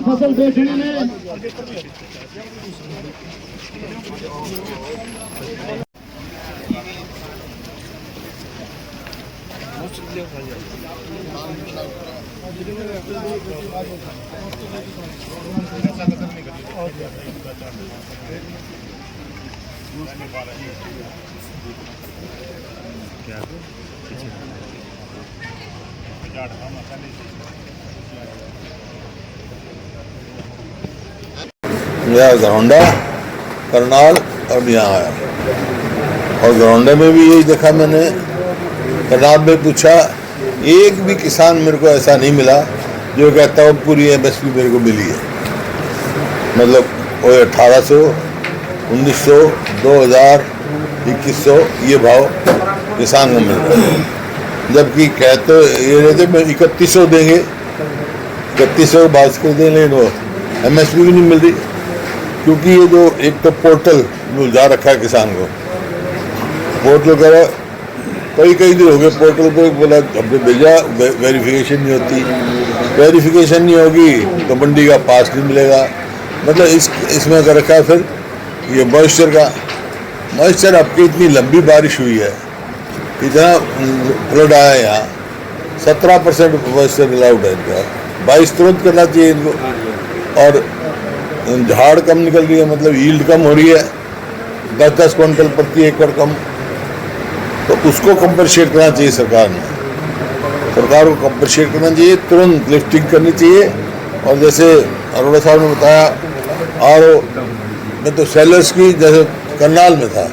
फसल बेचने में मेरा घरौंडा, करनाल और यहाँ आया और घरौंडे में भी यही देखा मैंने। करनाल में पूछा, एक भी किसान मेरे को ऐसा नहीं मिला जो कहता हो पूरी MSP मेरे को मिली है। मतलब वो 1800, 1900, 2000, 2100 ये भाव किसान को मिल रहा है। जबकि कहते ये रहते मैं 3100 देंगे, 3100 बात कर दें, लेकिन वो MSP भी नहीं मिल रही। क्योंकि ये जो एक तो पोर्टल में उलझा रखा है किसान को, पोर्टल करा कई दिन हो गए पोर्टल पे, बोला हमने भेजा, वेरिफिकेशन नहीं होती, वेरिफिकेशन नहीं होगी तो मंडी का पास नहीं मिलेगा। मतलब इसमें कर रखा है। फिर ये मॉइस्चर आपकी इतनी लंबी बारिश हुई है, इतना फ्लड आया है यहाँ, 17% मॉइस्चर अलाउड है इनका। 22 तुरंत करना चाहिए इनको। और झाड़ कम निकल रही है, मतलब यील्ड कम हो रही है, 10-10 क्विंटल प्रति एकड़ कम। तो उसको कंपनसेट करना चाहिए सरकार को कंपनसेट करना चाहिए, तुरंत लिफ्टिंग करनी चाहिए। और जैसे अरोड़ा साहब ने बताया, RO में तो सेलर्स की, जैसे करनाल में था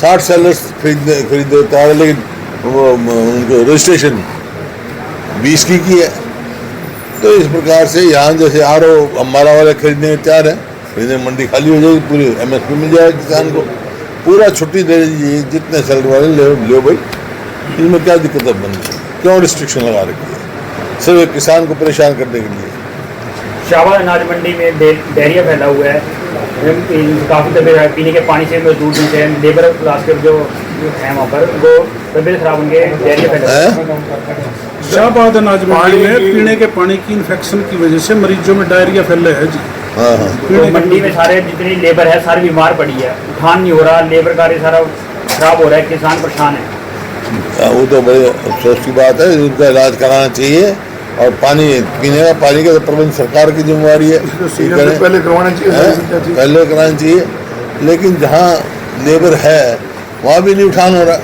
60 सेलर्स खरीदे तैयार है, लेकिन वो उनको रजिस्ट्रेशन 20 की है। तो इस प्रकार से यहाँ जैसे RO हमारा वाले खरीदने तैयार है, खरीदने मंडी खाली हो जाएगी, पूरी MSP मिल जाएगी किसान को, पूरा छुट्टी दे दीजिए, जितने सेलर वाले ले भाई, इसमें क्या दिक्कत है बंद, क्यों रिस्ट्रिक्शन लगा रखी है सिर्फ एक किसान को परेशान करने के लिए। शाहबाद अनाज मंडी में डायरिया फैला हुआ है, काफ़ी तबीयत पीने के पानी से दूर से लेबर क्लास के जो है वहाँ पर वो तबीयत खराब होंगे, डायरिया फैला है। शाहबाद अनाज मंडी में पीने के पानी की इन्फेक्शन की वजह से मरीजों में डायरिया फैल रहा है जी। हाँ। तो मंडी में सारे जितनी लेबर है सारी बीमार पड़ी है, उठान नहीं हो रहा, लेबर कार्य सारा खराब हो रहा है, किसान परेशान है। वो तो बड़े अफसोस की बात है, उनका इलाज कराना चाहिए। और पानी पीने का पानी का तो प्रबंध सरकार की जिम्मेवारी है, पहले कराना चाहिए। लेकिन जहाँ लेबर है वहाँ भी नहीं उठान हो रहा।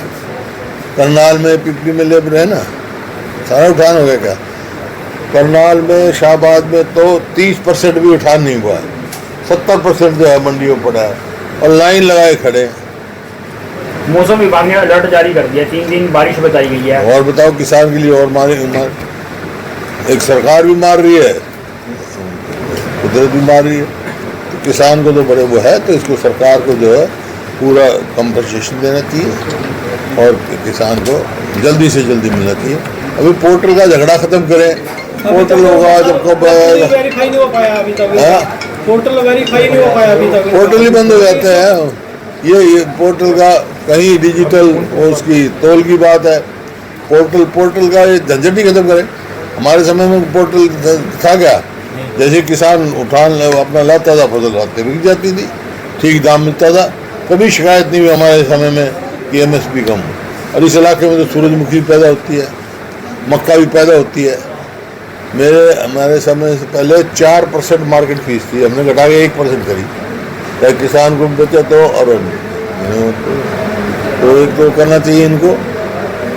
करनाल में, पिपली में लेबर है ना, सारा उठान हो गया क्या? करनाल में, शाहबाद में तो 30% भी उठान नहीं हुआ है, 70% जो है मंडियों पड़ा है और लाइन लगाए खड़े। मौसम विभाग ने अलर्ट जारी कर दिया, 3 दिन बारिश बताई गई है। और बताओ किसान के लिए और मार एक सरकार भी मार रही है, कुदरत भी मार रही है, तो किसान को तो बड़े वो है। तो इसको सरकार को जो है पूरा कंपनसेशन देना चाहिए और किसान को जल्दी से जल्दी मिलना चाहिए। अभी पोर्टल का झगड़ा खत्म करें, पोर्टल होगा जब कब वेरीफाई नहीं हो पाया अभी तक, पोर्टल वेरीफाई नहीं हो पाया अभी तक, पोर्टल ही बंद हो जाते हैं। ये पोर्टल का कहीं डिजिटल उसकी तौल की बात है, पोर्टल का ये झंझट ही खत्म करें। हमारे समय में पोर्टल था क्या, जैसे किसान उठान अपना लाता था, फसल लाते बिक जाती थी, ठीक दाम मिलता था, कभी शिकायत नहीं हुई हमारे समय में कि MSP कम। और इस इलाके में तो सूरजमुखी पैदा होती है, मक्का भी पैदा होती है। हमारे समय से पहले 4% मार्केट फीस थी, हमने घटा के 1% करी, चाहे किसान को बेचा तो। और तो एक तो करना चाहिए इनको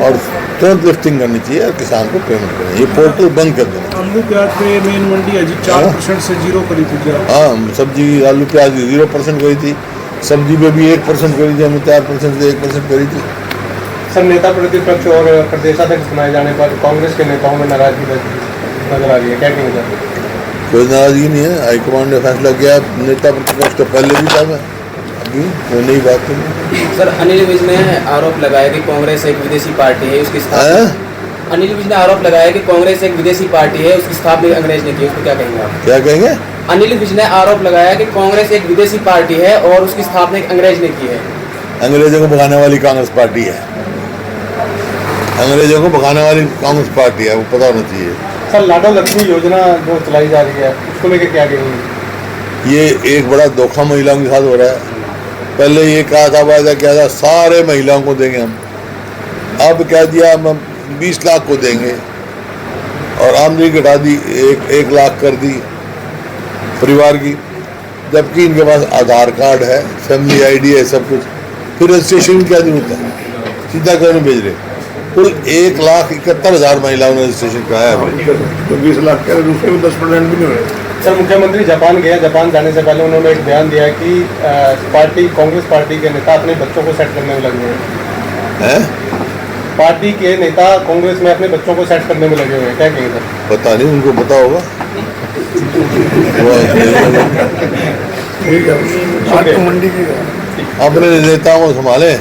और तुरंत लिफ्टिंग करनी चाहिए और किसान को पेमेंट करनी, ये पोर्टल बंद कर देना। आलू प्याज पे मेन मंडी है जी 4% से 0 करी थी। हाँ, सब्जी आलू प्याज 0% करी थी, सब्जी में भी 1% करी थी, हमने 4% से 1% करी थी। सर, नेता प्रतिपक्ष और प्रदेशाध्यक्ष बनाए जाने पर कांग्रेस के नेताओं में नाराजगी नजर आ रही है, क्या कहेंगे? कोई नाराजगी नहीं है, हाईकमान ने फैसला किया। नेता प्रतिपक्ष तो पहले भी था, मैं अभी कोई नई बात नहीं। सर, अनिल विज ने आरोप लगाया कि कांग्रेस एक विदेशी पार्टी है, उसकी अनिल विज ने आरोप लगाया कि कांग्रेस एक विदेशी पार्टी है, उसकी स्थापना अंग्रेज ने की, उसको क्या कहेंगे आप? क्या कहेंगे? अनिल विज ने आरोप लगाया कि कांग्रेस एक विदेशी पार्टी है और उसकी स्थापना एक अंग्रेज ने की है। अंग्रेजों को भगाने वाली कांग्रेस पार्टी है, अंग्रेजों को भगाने वाली कांग्रेस पार्टी है, वो पता होना चाहिए। सर लाडो लक्ष्मी योजना जो चलाई जा रही है उसको लेकर क्या कहेंगे? ये एक बड़ा धोखा महिलाओं के साथ हो रहा है। पहले ये कहा था, वायदा किया था सारे महिलाओं को देंगे हम, अब कह दिया हम 20 लाख को देंगे और आमदनी घटा दी, 1 लाख कर दी परिवार की, जबकि इनके पास आधार कार्ड है, फैमिली आईडी है, सब कुछ। फिर रजिस्ट्रेशन की क्या जरूरत है, सीधा करने भेज रहे। कुल 1,71,000 महिलाओं ने रजिस्ट्रेशन कराया है। तो 20 लाख के दूसरे में 10% भी नहीं हुए। सर मुख्यमंत्री जापान गया, जापान जाने से पहले उन्होंने एक बयान दिया कि कांग्रेस पार्टी के नेता अपने बच्चों को सेट करने में लगे हुए हैं। पार्टी के नेता कांग्रेस में अपने बच्चों को सेट करने में लगे हुए हैं, क्या कहेंगे सर? पता नहीं, उनको पता होगा। ठीक है, आज तो मंडी की है। अपने नेताओं को संभालें,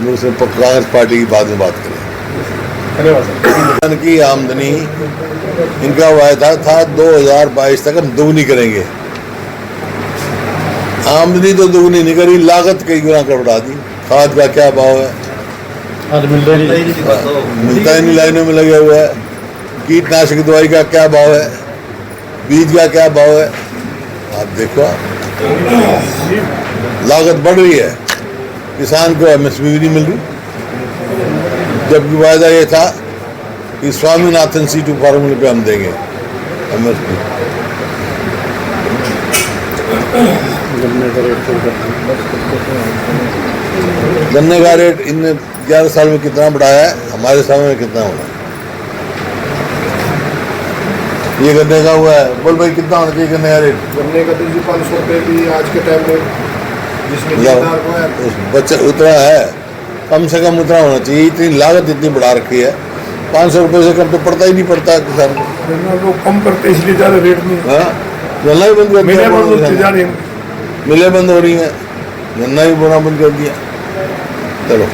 दूसरे कांग्रेस पार्टी की बाद में बात करें। धन्यवाद सर। की आमदनी इनका वायदा था 2022 तक हम दोगुनी करेंगे। आमदनी तो दोगुनी नहीं करी, लागत कई गुना कर बढ़ा दी। खाद का क्या भाव है, मिलता ही नहीं, लाइनों में लगे हुए है। कीटनाशक दवाई का क्या भाव है, बीज का क्या भाव है, आप देखो। लागत बढ़ रही है, किसान को एमएसपी भी नहीं मिल रही, जबकि वायदा ये था कि स्वामीनाथन C2 फार्मूले पे हम देंगे एमएसपी। गन्ने का रेट इनने 11 साल में कितना बढ़ाया है, हमारे समय में कितना होगा? ये गन्ने का हुआ है, बोल भाई कितना होना चाहिए गन्ने का रेट? गन्ने का तो 500 रुपये भी आज के टाइम में जिसमें किसानदार को है बच्चे उतना है, कम से कम उतना होना चाहिए। इतनी लागत इतनी बढ़ा रखी है, 500 रुपये से कम तो पड़ता ही नहीं पड़ता है किसान को। गन्ना लोग कम करते इसलिए ज़्यादा रेट नहीं। हाँ, गन्ना ही बंद कर मिलें बंद होती दिया, जा रही हैं। मिलें बंद हो रही हैं, गन्ना ही बोना बंद कर दिया। चलो।